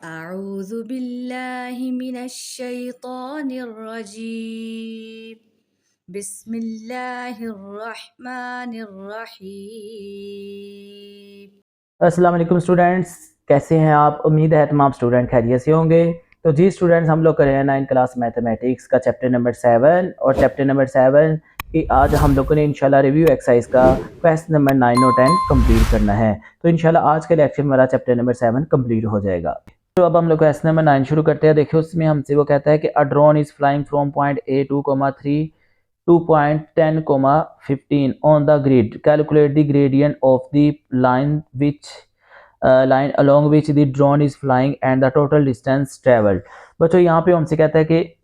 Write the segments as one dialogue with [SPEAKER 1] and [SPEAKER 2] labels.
[SPEAKER 1] अऊज़ु बिल्लाहि मिनश्शैतानिर्रजीम बिस्मिल्लाहिर्रहमानिर्रहीम।
[SPEAKER 2] अस्सलाम वालेकुम स्टूडेंट्स, कैसे हैं आप? उम्मीद है तमाम स्टूडेंट खैरियत से होंगे। तो जी स्टूडेंट्स, हम लोग कर रहे हैं 9th क्लास मैथमेटिक्स का चैप्टर नंबर 7 और चैप्टर नंबर 7 की आज हम लोगों ने इंशाल्लाह रिव्यू एक्सरसाइज का क्वेश्चन नंबर 9 और 10 कंप्लीट करना है। तो इंशाल्लाह आज के लेक्चर में हमारा चैप्टर नंबर 7 कंप्लीट हो जाएगा। तो अब हम लोग क्वेश्चन नंबर 9 शुरू करते हैं। देखिए उसमें हमसे वो कहता है कि a drone is flying from point A 2,3 to point 10,15 on the grid. Calculate the gradient of the line along which the drone is flying and the total distance traveled. बच्चों यहाँ पे हमसे कहता है कि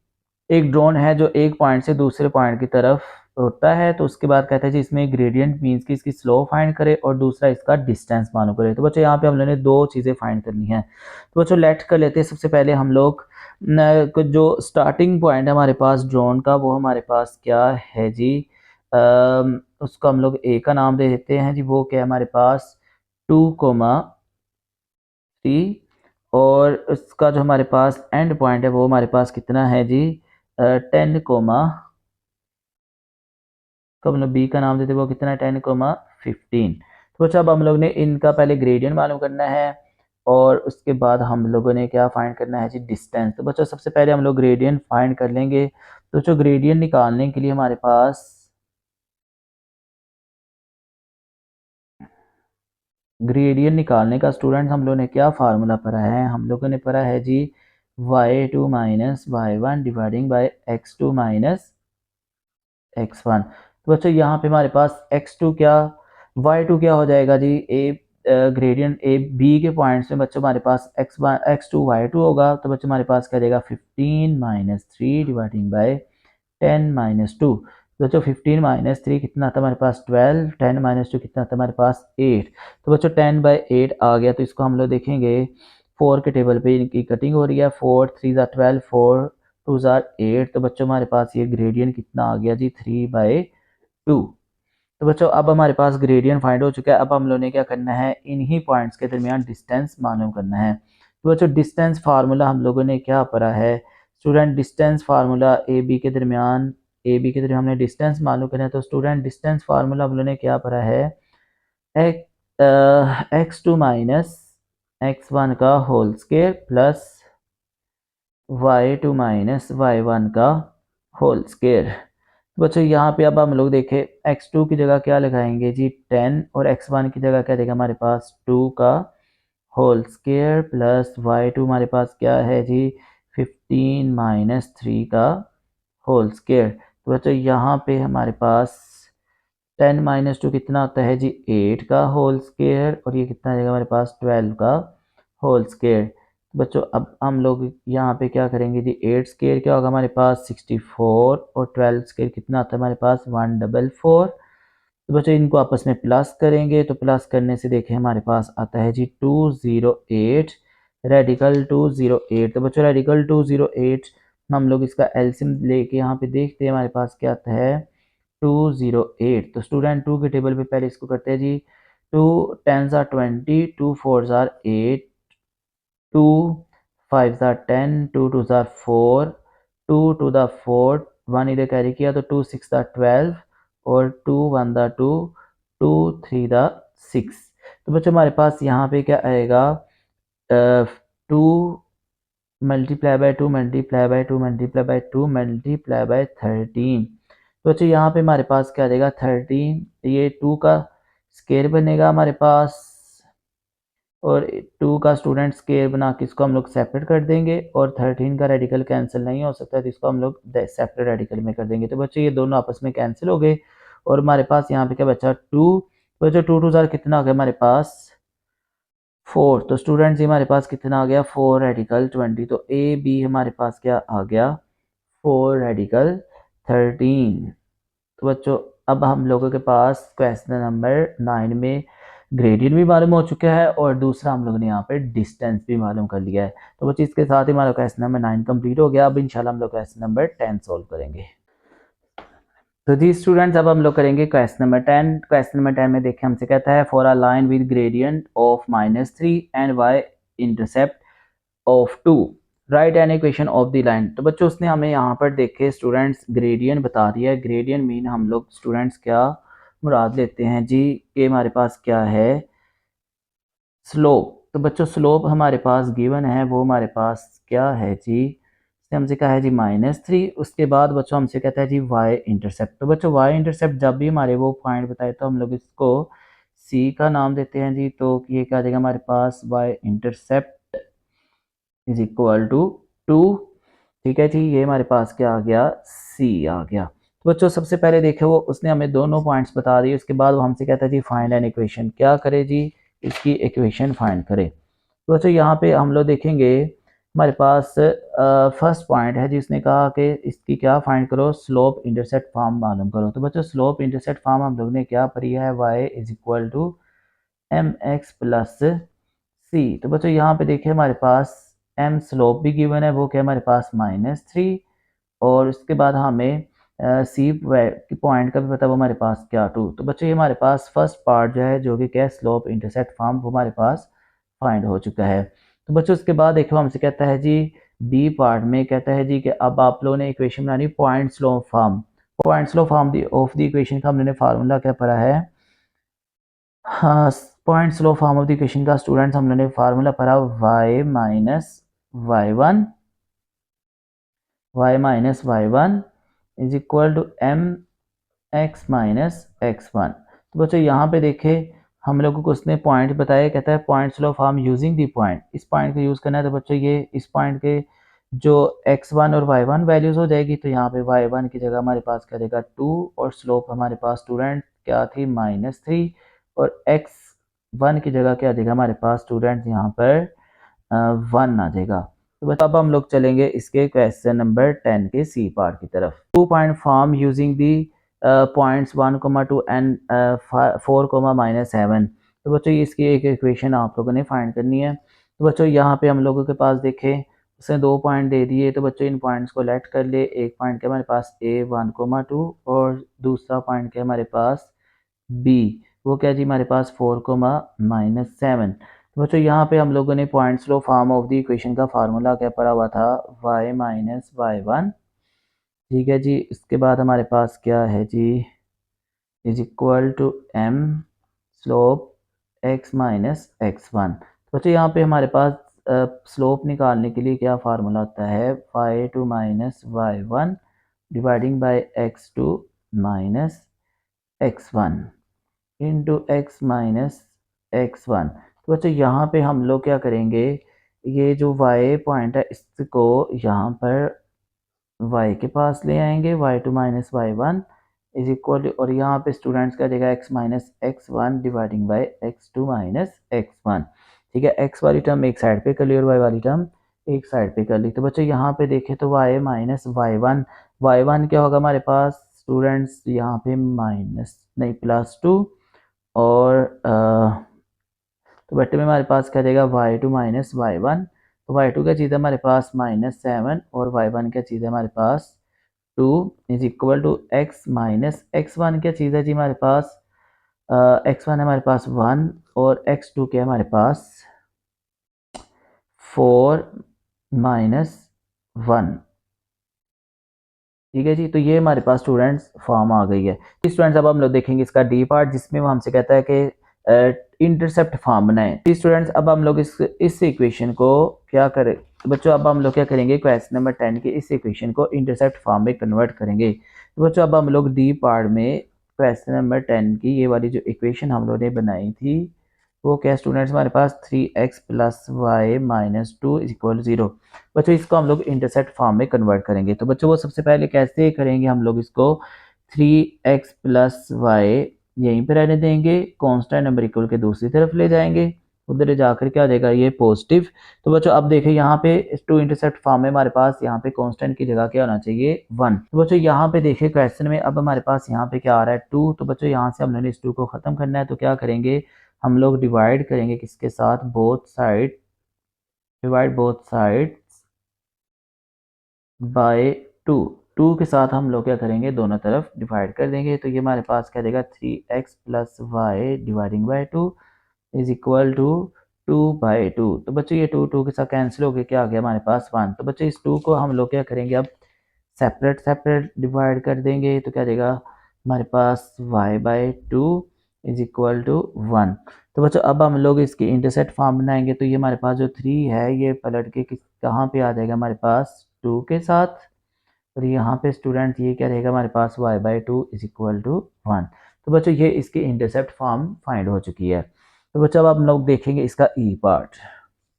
[SPEAKER 2] एक ड्रोन है जो एक पॉइंट से दूसरे पॉइंट की तरफ उड़ता है। तो उसके बाद कहता है जी इसमें ग्रेडियंट मीन्स कि इसकी स्लो फाइंड करे और दूसरा इसका डिस्टेंस मालूम करे। तो बच्चों यहाँ पे हम लोगों ने दो चीज़ें फाइंड करनी है। तो बच्चों लेट कर लेते हैं। सबसे पहले हम लोग जो स्टार्टिंग पॉइंट है हमारे पास ड्रोन का, वो हमारे पास क्या है जी, उसको हम लोग ए का नाम दे देते हैं जी। वो क्या है हमारे पास 2,3 और उसका जो हमारे पास एंड पॉइंट है वो हमारे पास कितना है जी 10 कोमा, तो हम लोग बी का नाम देते हैं वो कितना है 10,15। तो बच्चा अब हम लोग ने इनका पहले ग्रेडियंट मालूम करना है और उसके बाद हम लोगों ने क्या फाइंड करना है जी डिस्टेंस। तो बच्चों सबसे पहले हम लोग ग्रेडियंट फाइंड कर लेंगे। तो जो ग्रेडियंट निकालने के लिए हमारे पास ग्रेडियंट निकालने का स्टूडेंट हम लोगों ने क्या फार्मूला पढ़ा है, हम लोगों ने पढ़ा है जी y2 minus y1 dividing by x2 minus x1। तो बच्चों यहाँ पे हमारे पास x2 क्या y2 क्या हो जाएगा जी, ए ग्रेडियंट ए बी के पॉइंट्स में बच्चों हमारे पास x1 x2 y2 होगा। तो बच्चों हमारे पास क्या जाएगा 15 माइनस 3 डिवाइडिंग बाय 10 माइनस 2। तो बच्चों 15 माइनस 3 कितना था हमारे पास 12, 10 माइनस 2 कितना था हमारे पास 8। तो बच्चों 10/8 आ गया। तो इसको हम लोग देखेंगे 4 के टेबल पे इनकी कटिंग हो रही है। 4 3 12, 4 2 8। तो बच्चों हमारे पास ये ग्रेडियंट कितना आ गया जी 3/2। तो बच्चों अब हमारे पास ग्रेडियंट फाइंड हो चुका है। अब हम लोगों ने क्या करना है, इन्हीं पॉइंट्स के दरमियान डिस्टेंस मालूम करना है। तो बच्चों डिस्टेंस फार्मूला हम लोगों ने क्या पढ़ा है student, distance formula A B के दरमियान हमने डिस्टेंस मालूम करना है। तो स्टूडेंट डिस्टेंस फार्मूला हम लोगों ने क्या पढ़ा है, x2 माइनस x1 का whole square plus y2 minus y1 का होल स्क्वायर। बच्चों यहाँ पे अब हम लोग देखें x2 की जगह क्या लगाएंगे जी 10 और x1 की जगह क्या देगा हमारे पास 2 का होल स्क्वायर प्लस y2 हमारे पास क्या है जी 15 माइनस 3 का होल स्क्वायर। तो बच्चों यहाँ पे हमारे पास 10 माइनस 2 कितना होता है जी 8 का होल स्क्वायर और ये कितना आ जाएगा हमारे पास 12 का होल स्क्वायर। बच्चों अब हम लोग यहाँ पे क्या करेंगे जी 8 स्क्वायर क्या होगा हमारे पास 64 और 12 स्क्वायर कितना आता है हमारे पास 144। तो बच्चों इनको आपस में प्लस करेंगे तो प्लस करने से देखें हमारे पास आता है जी 208 रेडिकल 208। तो बच्चों रेडिकल 208 हम लोग इसका एलसीएम लेके यहाँ पे देखते हैं हमारे पास क्या आता है 208। तो स्टूडेंट 2 के टेबल पे पहले इसको करते हैं जी 2 10 20, 2 4 8, 2 5 10, 2 2 4, 2 टू द 4 1 इधर कैरी किया तो 2 6 12 और 2 1 2, 2 3 6। तो बच्चों हमारे पास यहाँ पे क्या आएगा 2 multiply by 2 multiply by 2 multiply by 2 multiply by 13। तो बच्चों यहाँ पे हमारे पास क्या देगा 13, ये 2 का स्केयर बनेगा हमारे पास और 2 का स्टूडेंट स्केयर बना के इसको हम लोग सेपरेट कर देंगे और 13 का रेडिकल कैंसिल नहीं हो सकता तो इसको हम लोग सेपरेट रेडिकल में कर देंगे। तो बच्चों ये दोनों आपस में कैंसिल हो गए और हमारे पास यहाँ पे क्या बचा 2। बच्चों 2 2 कितना आ गया हमारे पास 4। तो स्टूडेंट्स हमारे पास कितना आ गया 4 रेडिकल 20। तो ए बी हमारे पास क्या आ गया 4 रेडिकल 13। तो बच्चों अब हम लोगों के पास क्वेश्चन नंबर 9 में ग्रेडियंट भी मालूम हो चुका है और दूसरा हम लोगों ने यहाँ पे डिस्टेंस भी मालूम कर लिया है। तो बच्चों इसके साथ ही हमारा क्वेश्चन नंबर 9 कंप्लीट हो गया। अब इंशाल्लाह हम लोग क्वेश्चन नंबर 10 सॉल्व करेंगे। तो जी स्टूडेंट्स अब हम लोग करेंगे क्वेश्चन नंबर 10। क्वेश्चन नंबर 10 में देखें हमसे कहता है for a line with gradient of -3 and y intercept of 2, right an equation of the line. तो बच्चों उसने हमें यहाँ पर देखे स्टूडेंट्स ग्रेडियंट बता दिया है। ग्रेडियंट मीन हम लोग स्टूडेंट्स क्या मुराद लेते हैं जी कि हमारे पास क्या है, स्लोप। तो बच्चों स्लोप हमारे पास गिवन है, वो हमारे पास क्या है जी, इसने हमसे कहा है जी -3। उसके बाद बच्चों हमसे कहता है जी वाई इंटरसेप्ट। तो बच्चों वाई इंटरसेप्ट जब भी हमारे वो पॉइंट बताए तो हम लोग इसको सी का नाम देते हैं जी। तो ये क्या आ जाएगा हमारे पास, y intercept is equal to 2। ठीक है जी, ये हमारे पास क्या आ गया, सी आ गया। तो बच्चों सबसे पहले देखे वो उसने हमें दोनों पॉइंट्स बता दिए, उसके बाद वो हमसे कहता है जी फाइंड एन इक्वेशन, क्या करे जी, इसकी इक्वेशन फाइंड करे। तो बच्चों यहाँ पे हम लोग देखेंगे हमारे पास फर्स्ट पॉइंट है जिसने कहा कि इसकी क्या फाइंड करो, स्लोप इंटरसेप्ट फॉर्म मालूम करो। तो बच्चों स्लोप इंटरसेप्ट फॉर्म हम लोग ने क्या पढ़ी है, y is equal to m x plus c. तो बच्चों यहाँ पे देखिए हमारे पास m स्लोप भी गिवन है, वो क्या हमारे पास -3, और उसके बाद हमें सी पॉइंट का भी पता, वो हमारे पास क्या 2। तो बच्चों ये हमारे पास फर्स्ट पार्ट जो है जो कि क्या स्लोप इंटरसेप्ट फॉर्म, वो हमारे पास फाइंड हो चुका है। तो बच्चों उसके बाद देखो हमसे कहता है जी बी पार्ट में कहता है जी कि अब आप लोगों ने इक्वेशन बनानी point slope form. Point slope form of the equation का हमने फार्मूला क्या पढ़ा है, हाँ point slope form of the equation का स्टूडेंट्स हम लोगों ने फार्मूला पढ़ा y minus y one is equal to m x minus x one. तो बच्चों यहाँ पे देखे हम लोगों को उसने पॉइंट बताया, कहता है point slope form using the point, इस पॉइंट को यूज़ करना है। तो बच्चों ये इस पॉइंट के जो x1 और y1 वैल्यूज़ हो जाएगी, तो यहाँ पे y1 की जगह हमारे पास क्या देगा 2, और स्लोप हमारे पास स्टूडेंट क्या थी -3, और x1 की जगह क्या देगा हमारे पास स्टूडेंट यहाँ पर 1 आ जाएगा। तो बस अब हम लोग चलेंगे इसके क्वेश्चन नंबर 10 के सी पार्ट की तरफ। 2 point form using the points 1,2 and 4,-7। तो बच्चों इसकी एक इक्वेशन आप लोगों ने फाइंड करनी है। तो बच्चों यहाँ पे हम लोगों के पास देखें उसने 2 पॉइंट दे दिए, तो बच्चों इन पॉइंट्स को लेट कर ले। एक पॉइंट के हमारे पास A1,2 और दूसरा पॉइंट के हमारे पास B, वो क्या जी हमारे पास 4,-7। तो बच्चों यहाँ पे हम लोगों ने point slope form of the equation का फार्मूला क्या पढ़ा हुआ था, y माइनस वाई वन। ठीक है जी, इसके बाद हमारे पास क्या है जी, is equal to m slope x minus x one. तो बच्चों यहाँ पे हमारे पास स्लोप निकालने के लिए क्या फार्मूला होता है, y2 minus y one dividing by x2 minus x one into x minus x one. तो बच्चों यहाँ पे हम लोग क्या करेंगे, ये जो y पॉइंट है इसको यहाँ पर y के पास ले आएंगे, y2 minus y one is equal, और यहाँ पे स्टूडेंट्स का देगा x minus x one dividing by x2 minus x one. ठीक है, x वाली टर्म एक साइड पे कर ली और y वाली टर्म एक साइड पे कर ली। तो बच्चों यहाँ पे देखें तो y माइनस वाई वन क्या होगा हमारे पास स्टूडेंट्स, यहाँ पे माइनस नहीं +2, और तो बट्टे में हमारे पास क्या देगा y2 माइनस वाई वन। तो y2 क्या चीज़ है हमारे पास -7, और y1 क्या चीज़ है हमारे पास 2 is equal to x minus x one क्या चीज़ है जी हमारे पास, x1 है हमारे पास 1, और x2 क्या है हमारे पास 4-1। ठीक है जी, तो ये हमारे पास स्टूडेंट्स फॉर्म आ गई है। स्टूडेंट्स अब हम लोग देखेंगे इसका डी पार्ट, जिसमें वो हमसे कहता है कि इंटरसेप्ट फॉर्म बनाए। स्टूडेंट्स अब हम लोग इस इक्वेशन को क्या करें, तो बच्चों अब हम लोग क्या करेंगे, क्वेश्चन नंबर 10 के इस इक्वेशन को इंटरसेप्ट फॉर्म में कन्वर्ट करेंगे। तो बच्चों अब हम लोग डी पार्ट में क्वेश्चन नंबर 10 की ये वाली जो इक्वेशन हम लोगों ने बनाई थी, वो क्या स्टूडेंट्स हमारे पास 3x plus y minus two is equal 0। बच्चों इसको हम लोग इंटरसेप्ट फॉर्म में कन्वर्ट करेंगे। तो बच्चों वो सबसे पहले कैसे करेंगे, हम लोग इसको 3x प्लस वाई यहीं पर रहने देंगे, कांस्टेंट नंबर इक्वल के दूसरी तरफ ले जाएंगे, उधर जाकर क्या देगा ये पॉजिटिव। तो बच्चों अब देखें यहाँ पे टू इंटरसेप्ट फॉर्म में हमारे पास यहाँ पे कांस्टेंट की जगह क्या होना चाहिए 1। तो बच्चों यहाँ पे देखें क्वेश्चन में अब हमारे पास यहाँ पे क्या आ रहा है 2। तो बच्चों यहाँ से हमने इस 2 को खत्म करना है, तो क्या करेंगे हम लोग डिवाइड करेंगे किसके साथ, both side, divide both sides by 2 के साथ हम लोग क्या करेंगे दोनों तरफ डिवाइड कर देंगे। तो ये हमारे पास क्या देगा 3x plus y dividing by 2 is equal to 2/2। तो बच्चों ये 2 के साथ कैंसिल हो गए, क्या आ गया हमारे पास 1। तो बच्चों इस 2 को हम लोग क्या करेंगे, अब सेपरेट सेपरेट डिवाइड कर देंगे। तो क्या देगा हमारे पास y/2 इज इक्वल टू 1। तो बच्चों अब हम लोग इसकी इंटरसेप्ट फॉर्म बनाएंगे। तो ये हमारे पास जो 3 है ये पलट के कहाँ पे आ जाएगा हमारे पास 2 के साथ, और यहाँ पे स्टूडेंट ये क्या रहेगा हमारे पास y/2 इज इक्वल टू 1। तो बच्चों ये इसकी इंटरसेप्ट फॉर्म फाइंड हो चुकी है। तो बच्चों अब हम लोग देखेंगे इसका ई पार्ट।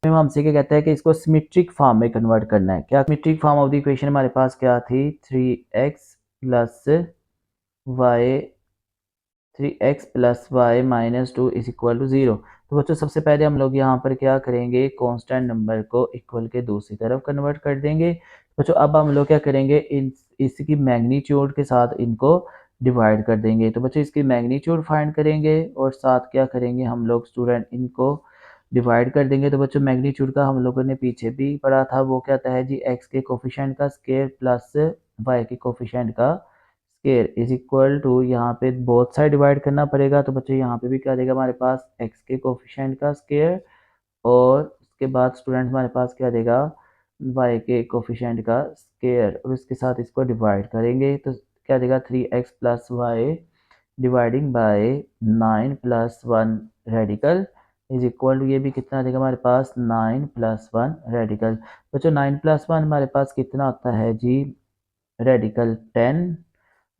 [SPEAKER 2] हमसे क्या कहता है कि इसको सिमेट्रिक फॉर्म में कन्वर्ट करना है। क्या symmetric form of the equation हमारे पास क्या थी, 3x minus 2 is equal to 0। तो बच्चों सबसे पहले हम लोग यहाँ पर क्या करेंगे, कांस्टेंट नंबर को इक्वल के दूसरी तरफ कन्वर्ट कर देंगे। बच्चों अब हम लोग क्या करेंगे, इसकी मैग्नीट्यूड के साथ इनको डिवाइड कर देंगे। तो बच्चों इसकी मैग्नीट्यूड फाइंड करेंगे और साथ क्या करेंगे हम लोग स्टूडेंट, इनको डिवाइड कर देंगे। तो बच्चों मैग्नीट्यूड का हम लोगों ने पीछे भी पढ़ा था, वो क्या था है जी, एक्स के कोफिशिएंट का स्क्वायर प्लस वाई के कोफिशिएंट का स्क्वायर इज इक्वल टू, यहाँ पे बोथ साइड डिवाइड करना पड़ेगा। तो बच्चों यहाँ पे भी क्या देगा हमारे पास एक्स के कोफिशिएंट का स्क्वायर, और उसके बाद स्टूडेंट हमारे पास क्या देगा वाई के कोफिशिएंट का स्क्वायर, और उसके साथ इसको डिवाइड करेंगे। तो क्या देगा 3x plus y dividing by 9 plus 1 radical is equal to, ये भी कितना देगा हमारे पास 9 प्लस 1 रेडिकल। बच्चों 9 प्लस 1 हमारे पास कितना होता है जी, रेडिकल 10,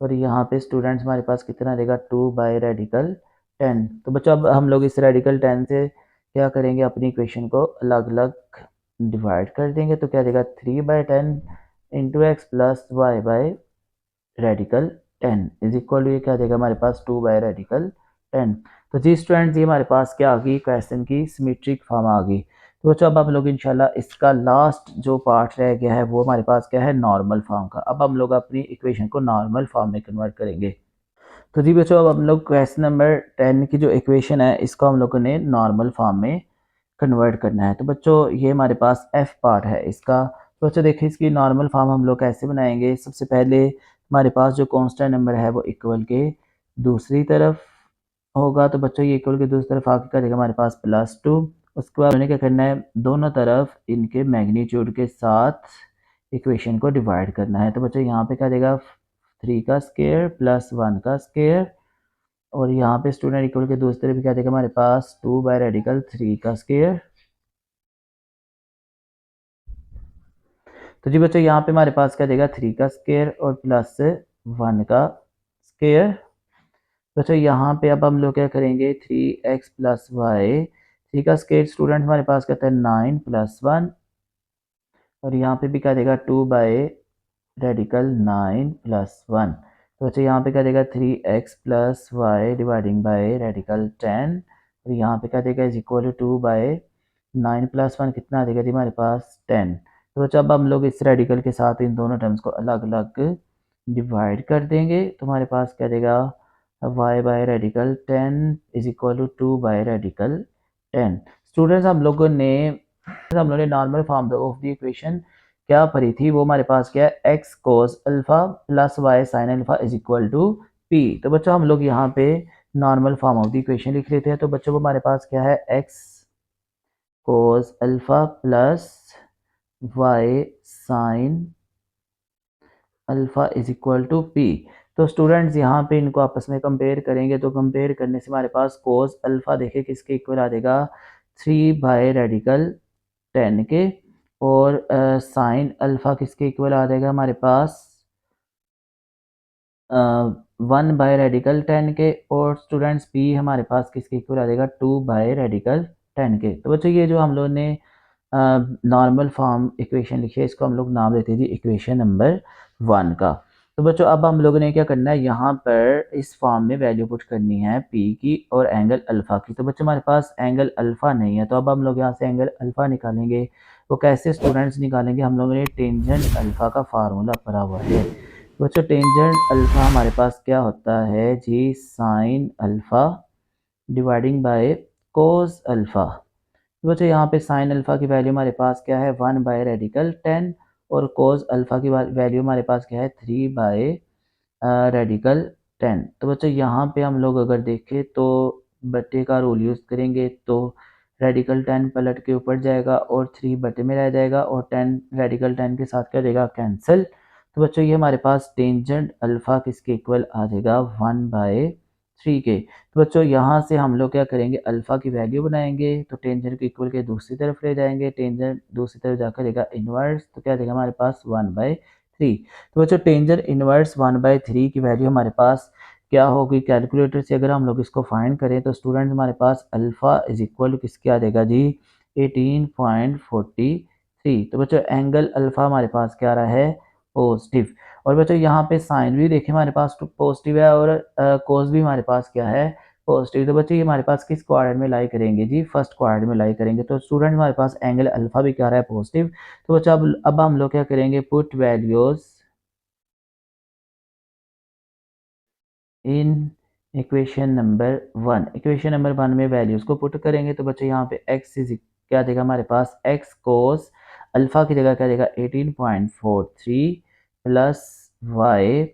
[SPEAKER 2] और यहाँ पे स्टूडेंट्स हमारे पास कितना देगा 2/रेडिकल 10। तो बच्चों अब हम लोग इस रेडिकल 10 से क्या करेंगे, अपनी इक्वेशन को अलग अलग डिवाइड कर देंगे। तो क्या देगा 3/10 इंटू एक्स प्लस y/रेडिकल 10 इज इक्वल टू, ये क्या देगा हमारे पास 2/रेडिकल 10। तो जी स्टूडेंट्स ये हमारे पास क्या आ गई, क्वेश्चन की सिमेट्रिक फॉर्म आ गई। तो बच्चों अब हम लोग इंशाल्लाह इसका लास्ट जो पार्ट रह गया है वो हमारे पास क्या है, नॉर्मल फॉर्म का। अब हम लोग अपनी इक्वेशन को नॉर्मल फॉर्म में कन्वर्ट करेंगे। तो जी बच्चों अब हम लोग क्वेश्चन नंबर 10 की जो इक्वेशन है इसको हम लोगों ने नॉर्मल फॉर्म में कन्वर्ट करना है। तो बच्चों ये हमारे पास एफ पार्ट है इसका। तो बच्चों देखिए इसकी नॉर्मल फॉर्म हम लोग कैसे बनाएंगे, सबसे पहले हमारे पास जो कांस्टेंट नंबर है वो इक्वल के दूसरी तरफ होगा। तो बच्चों ये इक्वल के दूसरी तरफ आके करेगा हमारे पास +2। उसके बाद हमें क्या करना है, दोनों तरफ इनके मैग्नीट्यूड के साथ इक्वेशन को डिवाइड करना है। तो बच्चों यहाँ पे क्या देगा 3 का स्क्वायर प्लस 1 का स्क्वायर, और यहाँ पे स्टूडेंट इक्वल के दूसरी तरफ क्या देगा हमारे पास 2/रेडिकल 3 का स्क्वायर। तो जी बच्चों यहाँ पे हमारे पास क्या देगा 3 का स्क्वायर और प्लस 1 का स्क्वायर। बच्चों यहाँ पे अब हम लोग क्या करेंगे 3x प्लस वाई, 3 का स्क्वायर स्टूडेंट हमारे पास कहता है 9 प्लस 1, और यहाँ पे भी क्या देगा 2/रेडिकल 9 प्लस 1। तो बच्चों यहाँ पे क्या देगा 3x plus y dividing by radical 10, और यहाँ पे क्या देगा इज इक्वल टू 2/9 प्लस 1 कितना देगा जी हमारे पास 10। तो बच्चों अब हम लोग इस रेडिकल के साथ इन दोनों टर्म्स को अलग अलग डिवाइड कर देंगे। तो हमारे पास क्या देगा y/रेडिकल 10 इज इक्वल टू 2/रेडिकल 10। स्टूडेंट्स हम लोगों ने normal form of the equation क्या पढ़ी थी, वो हमारे पास क्या है x cos alpha plus y sin alpha is equal to p। तो बच्चों हम लोग यहाँ पे normal form of the equation लिख लेते हैं। तो बच्चों वो हमारे पास क्या है x cos alpha plus y sin alpha is equal to p. तो स्टूडेंट्स यहाँ पे इनको आपस में कंपेयर करेंगे, तो कंपेयर करने से हमारे पास कोस अल्फा देखे किसके इक्वल आ जाएगा 3/रेडिकल 10 के, और साइन अल्फा किसके इक्वल आ जाएगा हमारे पास 1/रेडिकल 10 के, और स्टूडेंट्स पी हमारे पास किसके इक्वल आ जाएगा 2/रेडिकल 10 के। तो बच्चों ये जो हम लोगों ने नॉर्मल फॉर्म इक्वेशन लिखी है इसको हम लोग नाम देते हैं जी इक्वेशन नंबर 1 का। तो बच्चों अब हम लोगों ने क्या करना है, यहाँ पर इस फॉर्म में वैल्यू पुट करनी है पी की और एंगल अल्फा की। तो बच्चों हमारे पास एंगल अल्फा नहीं है, तो अब हम लोग यहाँ से एंगल अल्फा निकालेंगे। वो कैसे स्टूडेंट्स निकालेंगे, हम लोगों ने टेंजेंट अल्फा का फार्मूला पढ़ा हुआ है। तो बच्चों टेंजेंट अल्फा हमारे पास क्या होता है जी, sine alpha dividing by cos alpha. तो बच्चों यहाँ पे साइन अल्फा की वैल्यू हमारे पास क्या है 1/रेडिकल 10, और कोस अल्फा की वैल्यू हमारे पास क्या है 3/रेडिकल 10। तो बच्चों यहाँ पे हम लोग अगर देखें तो बट्टे का रूल यूज़ करेंगे तो रेडिकल 10 पलट के ऊपर जाएगा और 3 बटे में रह जाएगा और 10 रेडिकल 10 के साथ क्या देगा, कैंसिल। तो बच्चों ये हमारे पास टेंजेंट अल्फा किसके इक्वल आ जाएगा, 1/3 के। तो बच्चों यहाँ से हम लोग क्या करेंगे, अल्फा की वैल्यू बनाएंगे, तो टेंजेंट के इक्वल के दूसरी तरफ ले जाएंगे, टेंजेंट दूसरी तरफ जाकर देगा इनवर्स, तो क्या देगा हमारे पास 1/3। तो बच्चों टेंजेंट इनवर्स 1/3 की वैल्यू हमारे पास क्या होगी, कैलकुलेटर से अगर हम लोग इसको फाइंड करें तो स्टूडेंट हमारे पास अल्फा इज इक्वल टू किसके आ जाएगा जी, 18.43। तो बच्चों एंगल अल्फा हमारे पास क्या आ रहा है, पॉजिटिव। और बच्चों यहाँ पे साइन भी देखिए हमारे पास तो पॉजिटिव है और कोस भी हमारे पास क्या है, पॉजिटिव। तो बच्चों ये हमारे पास किस क्वाड्रेंट में लाई करेंगे जी, फर्स्ट क्वाड्रेंट में लाई करेंगे। तो स्टूडेंट हमारे पास एंगल अल्फा भी क्या आ रहा है, पॉजिटिव। तो बच्चों अब हम लोग क्या करेंगे, put values in equation number 1। Equation number 1 में वैल्यूज को पुट करेंगे तो बच्चों यहाँ पे x इज क्या देगा हमारे पास, x कोस अल्फा की जगह क्या देगा 18.43 प्लस y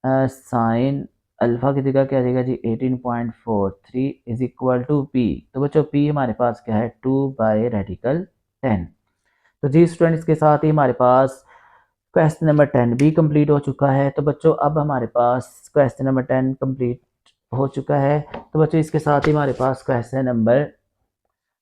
[SPEAKER 2] साइन अल्फा की जगह क्या देगा जी 18.43 इज इक्वल टू p। तो बच्चों p हमारे पास क्या है, 2/10। तो जी स्टूडेंट इसके साथ ही हमारे पास क्वेश्चन नंबर 10 भी कंप्लीट हो चुका है। तो बच्चों अब हमारे पास क्वेश्चन नंबर 10 कंप्लीट हो चुका है। तो बच्चों इसके साथ ही हमारे पास क्वेश्चन नंबर,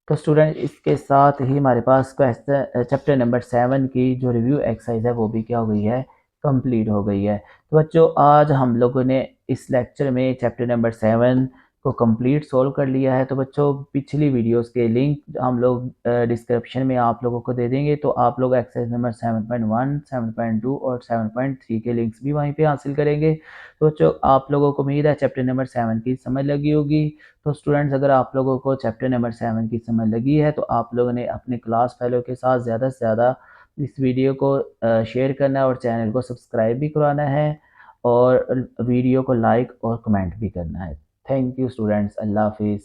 [SPEAKER 2] तो स्टूडेंट इसके साथ ही हमारे पास क्वेश्चन चैप्टर नंबर 7 की जो रिव्यू एक्सरसाइज है वो भी क्या हो गई है, कंप्लीट हो गई है। तो बच्चों आज हम लोगों ने इस लेक्चर में चैप्टर नंबर 7 को कंप्लीट सोल्व कर लिया है। तो बच्चों पिछली वीडियोस के लिंक हम लोग डिस्क्रिप्शन में आप लोगों को दे देंगे, तो आप लोग एक्सरसाइज नंबर 7.1, 7.2 और 7.3 के लिंक्स भी वहीं पे हासिल करेंगे। तो बच्चों आप लोगों को उम्मीद है चैप्टर नंबर 7 की समझ लगी होगी। तो स्टूडेंट्स अगर आप लोगों को चैप्टर नंबर 7 की समझ लगी है तो आप लोगों ने अपने क्लास फेलो के साथ ज़्यादा से ज़्यादा इस वीडियो को शेयर करना है और चैनल को सब्सक्राइब भी करवाना है और वीडियो को लाइक और कमेंट भी करना है। थैंक यू स्टूडेंट्स, अल्लाह हाफिज़।